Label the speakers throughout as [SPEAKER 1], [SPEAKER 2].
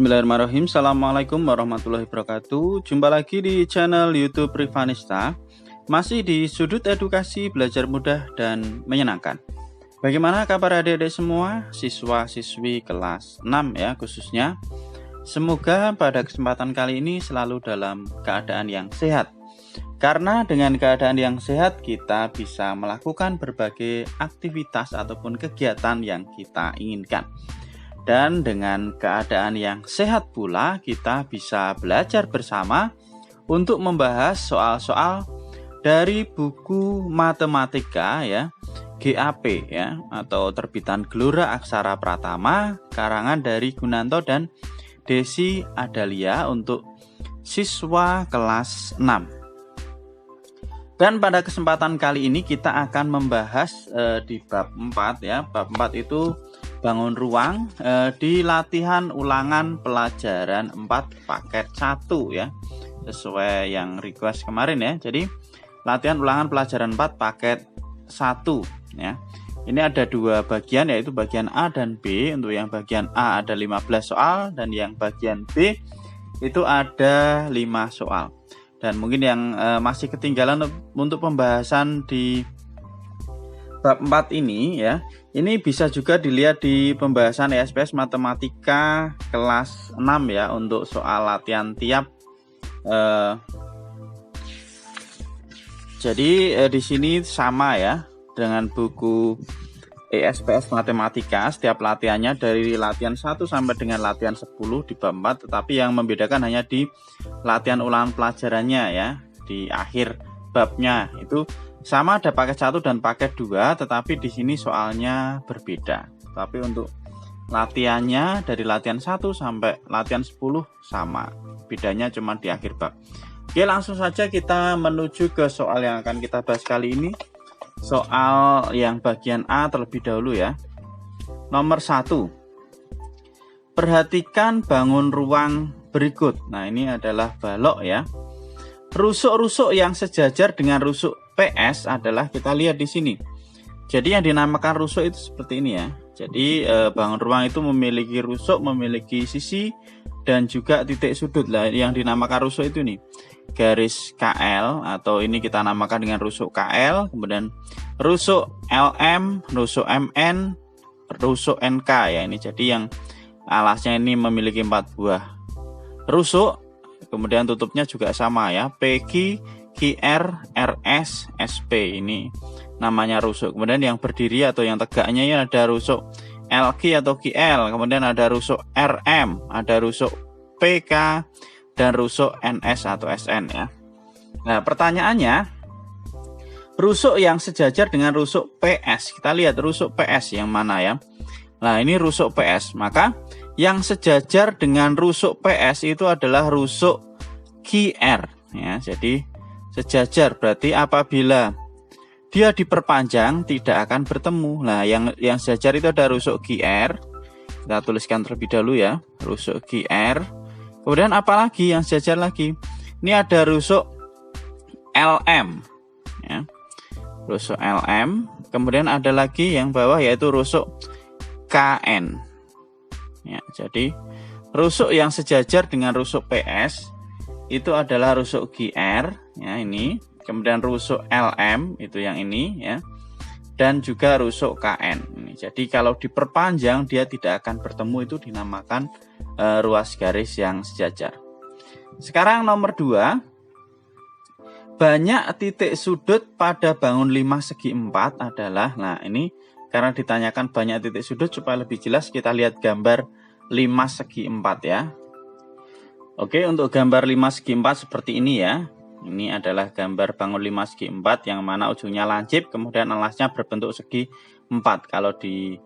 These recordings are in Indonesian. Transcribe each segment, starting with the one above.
[SPEAKER 1] Bismillahirrahmanirrahim. Assalamualaikum warahmatullahi wabarakatuh. Jumpa lagi di channel YouTube Rivanista. Masih di sudut edukasi belajar mudah dan menyenangkan. Bagaimana kabar adik-adik semua? Siswa-siswi kelas 6 ya khususnya. Semoga pada kesempatan kali ini selalu dalam keadaan yang sehat. Karena dengan keadaan yang sehat kita bisa melakukan berbagai aktivitas ataupun kegiatan yang kita inginkan. Dan dengan keadaan yang sehat pula kita bisa belajar bersama untuk membahas soal-soal dari buku matematika ya, GAP ya, atau terbitan Gelora Aksara Pratama, karangan dari Gunanto dan Desi Adalia untuk siswa kelas 6. Dan pada kesempatan kali ini kita akan membahas di bab 4 ya. Bab 4 itu bangun ruang di latihan ulangan pelajaran 4 paket 1 ya. Sesuai yang request kemarin ya. Jadi latihan ulangan pelajaran 4 paket 1 ya. Ini ada dua bagian yaitu bagian A dan B. Untuk yang bagian A ada 15 soal dan yang bagian B itu ada 5 soal. Dan mungkin yang masih ketinggalan untuk pembahasan di bab 4 ini ya, ini bisa juga dilihat di pembahasan ESPS Matematika kelas 6 ya, untuk soal latihan tiap. Jadi di sini sama ya dengan buku ESPS Matematika, setiap latihannya dari latihan 1 sampai dengan latihan 10 di bab 4, tetapi yang membedakan hanya di latihan ulangan pelajarannya ya, di akhir babnya itu sama, ada paket 1 dan paket 2, tetapi di sini soalnya berbeda. Tapi untuk latihannya dari latihan 1 sampai latihan 10 sama, bedanya cuma di akhir bab. Oke, langsung saja kita menuju ke soal yang akan kita bahas kali ini. Soal yang bagian A terlebih dahulu ya. Nomor 1. Perhatikan bangun ruang berikut. Nah, ini adalah balok ya. Rusuk-rusuk yang sejajar dengan rusuk PS adalah, kita lihat di sini. Jadi yang dinamakan rusuk itu seperti ini ya. Jadi bangun ruang itu memiliki rusuk, memiliki sisi dan juga titik sudut lah. Yang dinamakan rusuk itu nih, garis KL atau ini kita namakan dengan rusuk KL, kemudian rusuk LM, rusuk MN, rusuk NK ya. Ini jadi yang alasnya ini memiliki 4 buah rusuk, kemudian tutupnya juga sama ya, PQ, QR, RS, SP, ini namanya rusuk. Kemudian yang berdiri atau yang tegaknya ya ada rusuk LQ atau QL, kemudian ada rusuk RM, ada rusuk PK, dan rusuk NS atau SN ya. Nah, pertanyaannya, rusuk yang sejajar dengan rusuk PS. Kita lihat rusuk PS yang mana ya. Nah, ini rusuk PS. Maka yang sejajar dengan rusuk PS itu adalah rusuk QR ya. Jadi sejajar berarti apabila dia diperpanjang tidak akan bertemu. Nah, yang sejajar itu ada rusuk QR. Kita tuliskan terlebih dahulu ya, rusuk QR. Kemudian apalagi yang sejajar lagi? Ini ada rusuk LM ya. Rusuk LM. Kemudian ada lagi yang bawah yaitu rusuk KN. Ya, jadi rusuk yang sejajar dengan rusuk PS itu adalah rusuk GR ya, ini. Kemudian rusuk LM itu yang ini ya. Dan juga rusuk KN ini. Jadi kalau diperpanjang dia tidak akan bertemu, itu dinamakan ruas garis yang sejajar. Sekarang nomor 2. Banyak titik sudut pada bangun 5 segi 4 adalah, nah ini karena ditanyakan banyak titik sudut supaya lebih jelas kita lihat gambar 5 segi 4 ya. Oke, untuk gambar 5 segi 4 seperti ini ya. Ini adalah gambar bangun 5 segi 4 yang mana ujungnya lancip, kemudian alasnya berbentuk segi 4. Kalau di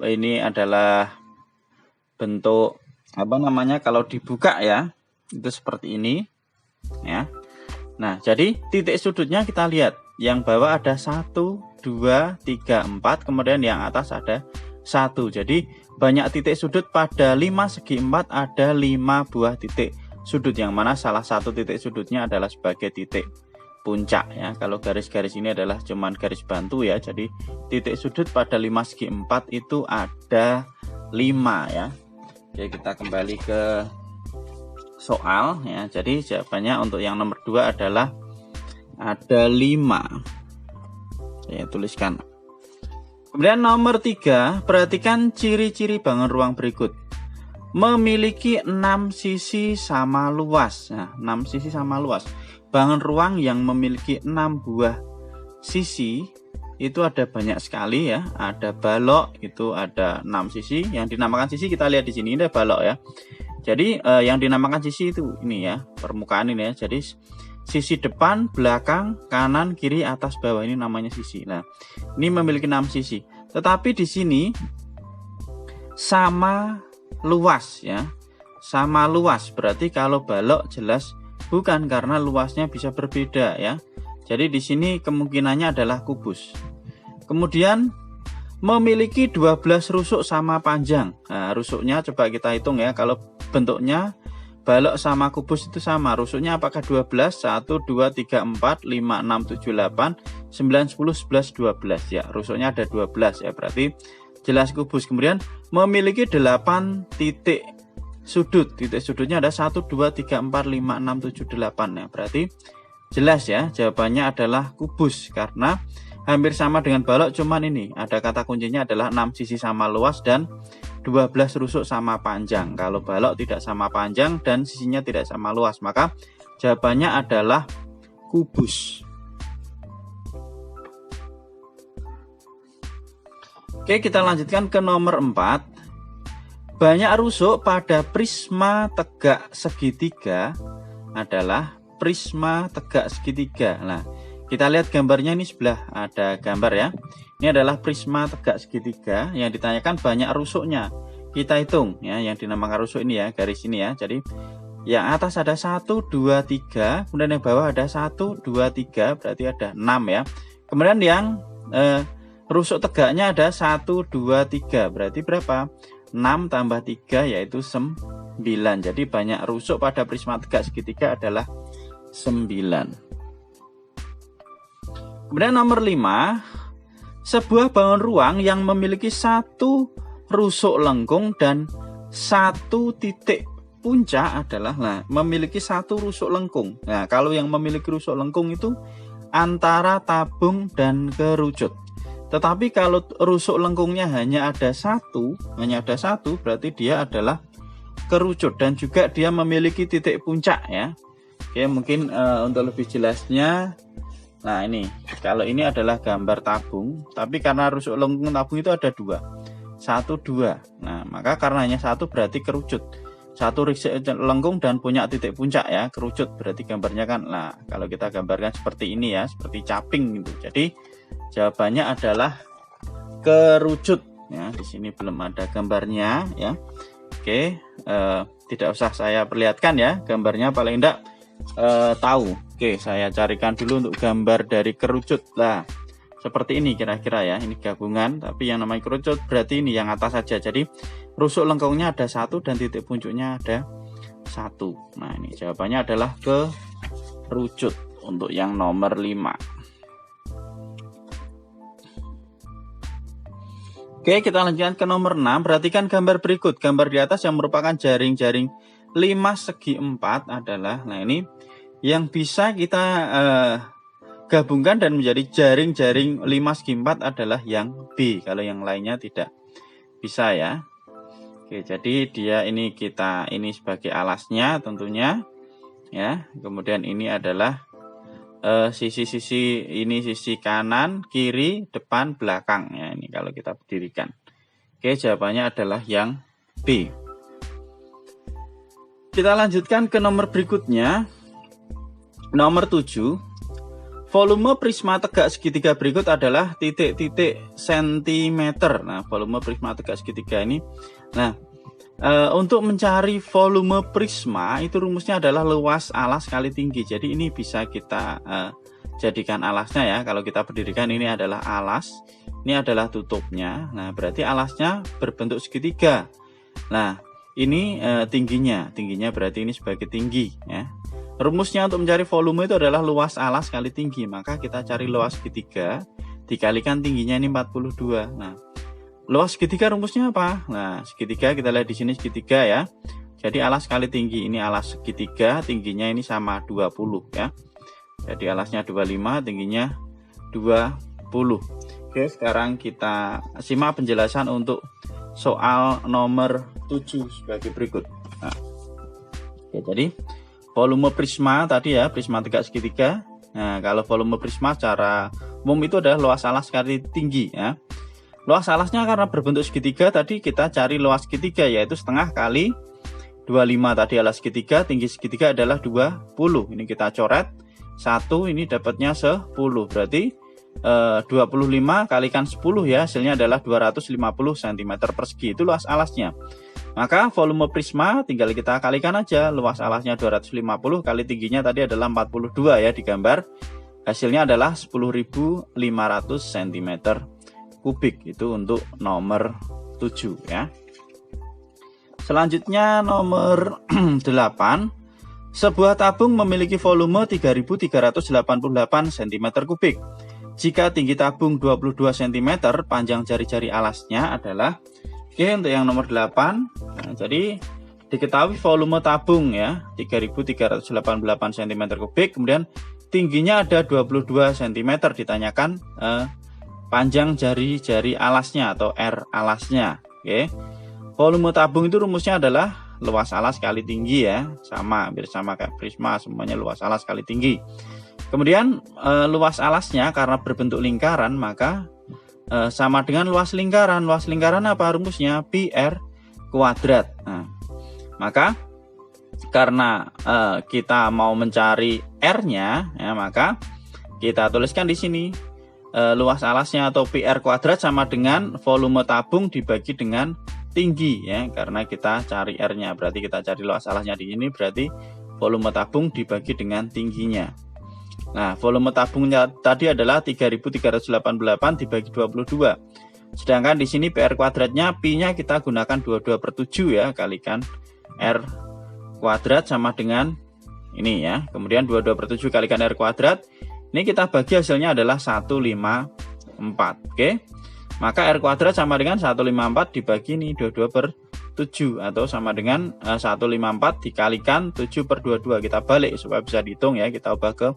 [SPEAKER 1] ini adalah bentuk apa namanya, kalau dibuka ya itu seperti ini ya. Nah, jadi titik sudutnya kita lihat, yang bawah ada 1, 2, 3, 4, kemudian yang atas ada 1. Jadi banyak titik sudut pada 5 segi 4 ada 5 buah titik sudut, yang mana salah satu titik sudutnya adalah sebagai titik puncak ya. Kalau garis-garis ini adalah cuman garis bantu ya. Jadi titik sudut pada 5 segi 4 itu ada 5 ya. Oke, kita kembali ke soal ya. Jadi jawabannya untuk yang nomor 2 adalah ada 5. Saya tuliskan. Kemudian nomor 3, perhatikan ciri-ciri bangun ruang berikut. Memiliki 6 sisi sama luas. Nah, 6 sisi sama luas. Bangun ruang yang memiliki 6 buah sisi itu ada banyak sekali ya. Ada balok itu ada 6 sisi. Yang dinamakan sisi kita lihat di sini, ini ada balok ya. Jadi yang dinamakan sisi itu ini ya, permukaan ini ya. Jadi sisi depan, belakang, kanan, kiri, atas, bawah, ini namanya sisi. Nah, ini memiliki 6 sisi. Tetapi di sini sama luas ya. Sama luas berarti kalau balok jelas bukan, karena luasnya bisa berbeda ya. Jadi di sini kemungkinannya adalah kubus. Kemudian memiliki 12 rusuk sama panjang. Nah, rusuknya coba kita hitung ya. Kalau bentuknya balok sama kubus itu sama, rusuknya apakah 12? 1, 2, 3, 4, 5, 6, 7, 8, 9, 10, 11, 12 ya. Rusuknya ada 12 ya, berarti jelas kubus. Kemudian memiliki 8 titik sudut. Titik sudutnya ada 1, 2, 3, 4, 5, 6, 7, 8 ya. Berarti jelas ya, jawabannya adalah kubus karena hampir sama dengan balok, cuman ini ada kata kuncinya adalah 6 sisi sama luas dan 12 rusuk sama panjang. Kalau balok tidak sama panjang dan sisinya tidak sama luas, maka jawabannya adalah kubus. Oke, kita lanjutkan ke nomor 4. Banyak rusuk pada prisma tegak segitiga adalah prisma tegak segitiga. Nah, kita lihat gambarnya ini, sebelah ada gambar ya. Ini adalah prisma tegak segitiga yang ditanyakan banyak rusuknya. Kita hitung ya, yang dinamakan rusuk ini ya, garis ini ya. Jadi yang atas ada 1, 2, 3, kemudian yang bawah ada 1, 2, 3, berarti ada 6 ya. Kemudian yang rusuk tegaknya ada 1, 2, 3, berarti berapa? 6 tambah 3 yaitu 9. Jadi banyak rusuk pada prisma tegak segitiga adalah 9. Kemudian nomor 5, sebuah bangun ruang yang memiliki 1 rusuk lengkung dan 1 titik puncak adalah memiliki 1 rusuk lengkung. Nah, kalau yang memiliki rusuk lengkung itu antara tabung dan kerucut. Tetapi kalau rusuk lengkungnya hanya ada 1, berarti dia adalah kerucut dan juga dia memiliki titik puncak ya. Oke, mungkin untuk lebih jelasnya, nah ini, kalau ini adalah gambar tabung, tapi karena rusuk lengkung tabung itu ada 2, 1, 2. Nah, maka karena hanya 1 berarti kerucut. 1 lengkung dan punya titik puncak ya, kerucut berarti gambarnya kan. Nah, kalau kita gambarkan seperti ini ya, seperti caping gitu. Jadi jawabannya adalah kerucut ya. Di sini belum ada gambarnya ya. Oke, tidak usah saya perlihatkan ya gambarnya, paling enggak tahu. Oke, saya carikan dulu untuk gambar dari kerucut. Lah, seperti ini kira-kira ya. Ini gabungan, tapi yang namanya kerucut berarti ini yang atas saja. Jadi rusuk lengkungnya ada 1 dan titik puncaknya ada 1. Nah, ini jawabannya adalah kerucut untuk yang nomor 5. Oke, kita lanjutkan ke nomor 6. Perhatikan gambar berikut. Gambar di atas yang merupakan jaring-jaring 5 segi 4 adalah, nah ini yang bisa kita gabungkan dan menjadi jaring-jaring 5 segi 4 adalah yang B. Kalau yang lainnya tidak bisa ya. Oke, jadi dia ini sebagai alasnya tentunya ya. Kemudian ini adalah sisi-sisi, ini sisi kanan, kiri, depan, belakang ya, ini kalau kita berdirikan. Oke, jawabannya adalah yang B. Kita lanjutkan ke nomor berikutnya. Nomor 7. Volume prisma tegak segitiga berikut adalah titik-titik sentimeter. Nah, volume prisma tegak segitiga ini. Nah, untuk mencari volume prisma itu rumusnya adalah luas alas kali tinggi. Jadi ini bisa kita jadikan alasnya ya. Kalau kita berdirikan, ini adalah alas, ini adalah tutupnya. Nah, berarti alasnya berbentuk segitiga. Nah, ini tingginya berarti ini sebagai tinggi ya. Rumusnya untuk mencari volume itu adalah luas alas kali tinggi. Maka kita cari luas segitiga dikalikan tingginya ini 42. Nah, luas segitiga rumusnya apa? Nah, segitiga kita lihat di sini segitiga ya. Jadi alas kali tinggi, ini alas segitiga, tingginya ini sama 20 ya. Jadi alasnya 25, tingginya 20. Oke, sekarang kita simak penjelasan untuk soal nomor 7 sebagai berikut. Nah, oke, jadi volume prisma tadi ya, prisma tegak segitiga. Nah, kalau volume prisma secara umum itu adalah luas alas kali tinggi ya. Luas alasnya karena berbentuk segitiga tadi kita cari luas segitiga, yaitu setengah kali 25 tadi alas segitiga, tinggi segitiga adalah 20. Ini kita coret 1, ini dapatnya 10. Berarti 25 kalikan 10 ya, hasilnya adalah 250 cm persegi. Itu luas alasnya. Maka volume prisma tinggal kita kalikan aja, luas alasnya 250 kali tingginya tadi adalah 42 ya di gambar. Hasilnya adalah 10.500 cm kubik. Itu untuk nomor 7 ya. Selanjutnya nomor 8. Sebuah tabung memiliki volume 3.388 cm kubik. Jika tinggi tabung 22 cm, panjang jari-jari alasnya adalah, oke, untuk yang nomor 8. Nah, jadi diketahui volume tabung ya 3.388 cm kubik, kemudian tingginya ada 22 cm, ditanyakan panjang jari-jari alasnya atau R alasnya. Oke. Volume tabung itu rumusnya adalah luas alas kali tinggi ya. Sama, hampir sama kayak prisma, semuanya luas alas kali tinggi. Kemudian luas alasnya karena berbentuk lingkaran, maka sama dengan luas lingkaran. Luas lingkaran apa rumusnya? Pi R kuadrat. Nah, maka karena kita mau mencari R-nya ya, maka kita tuliskan di sini. Luas alasnya atau pi R kuadrat sama dengan volume tabung dibagi dengan tinggi ya, karena kita cari R-nya, berarti kita cari luas alasnya di sini, berarti volume tabung dibagi dengan tingginya. Nah, volume tabungnya tadi adalah 3.388 dibagi 22. Sedangkan di sini PR kuadratnya, pi-nya kita gunakan 22/7 ya, kalikan R kuadrat sama dengan ini ya. Kemudian 22/7 kalikan R kuadrat. Ini kita bagi hasilnya adalah 154. Oke. Maka R kuadrat sama dengan 154 dibagi ini 22/7 atau sama dengan 154 dikalikan 7/22. Kita balik supaya bisa dihitung ya, kita ubah ke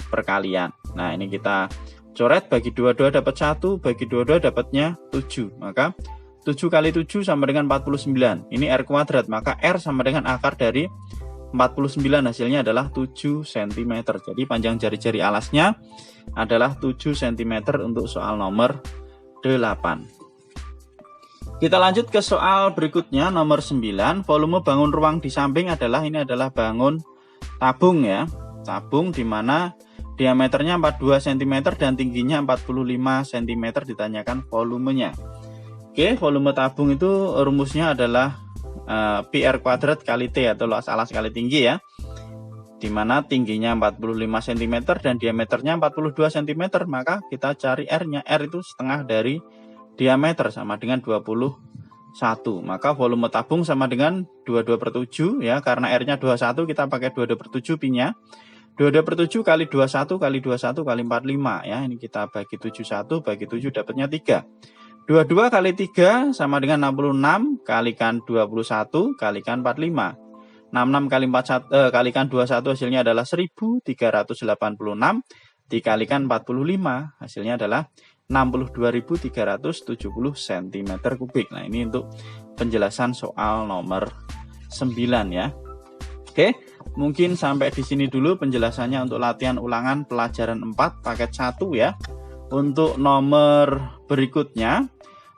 [SPEAKER 1] perkalian. Nah, ini kita coret, bagi 22 dapat 1, bagi 22 dapatnya 7. Maka 7 kali 7 sama dengan 49. Ini R kuadrat, maka R sama dengan akar dari 49, hasilnya adalah 7 cm. Jadi panjang jari-jari alasnya adalah 7 cm untuk soal nomor 8. Kita lanjut ke soal berikutnya nomor 9. Volume bangun ruang di samping adalah, ini adalah bangun tabung ya. Tabung di mana diameternya 42 cm dan tingginya 45 cm, ditanyakan volumenya. Oke, volume tabung itu rumusnya adalah pi R kuadrat kali T atau luas alas kali tinggi ya, dimana tingginya 45 cm dan diameternya 42 cm, maka kita cari R-nya. R itu setengah dari diameter sama dengan 21, maka volume tabung sama dengan 22/7 ya, karena R-nya 21 kita pakai 22/7 pi-nya. 22/7 kali 21 kali 21 kali 45 ya, ini kita bagi 71 bagi 7 dapatnya 3. 22 kali 3 sama dengan 66, kalikan 21 kalikan 45. 66 kali 41 kalikan 21 hasilnya adalah 1386, dikalikan 45 hasilnya adalah 62.370 cm kubik. Nah, ini untuk penjelasan soal nomor 9 ya. Oke, mungkin sampai di sini dulu penjelasannya untuk latihan ulangan pelajaran 4 paket 1 ya. Untuk nomor berikutnya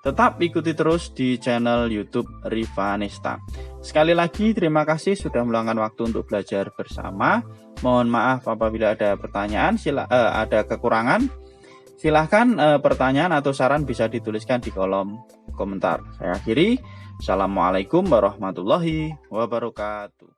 [SPEAKER 1] tetap ikuti terus di channel YouTube Rivanesta. Sekali lagi terima kasih sudah meluangkan waktu untuk belajar bersama. Mohon maaf apabila ada pertanyaan, ada kekurangan. Silahkan pertanyaan atau saran bisa dituliskan di kolom komentar. Saya akhiri. Assalamualaikum warahmatullahi wabarakatuh.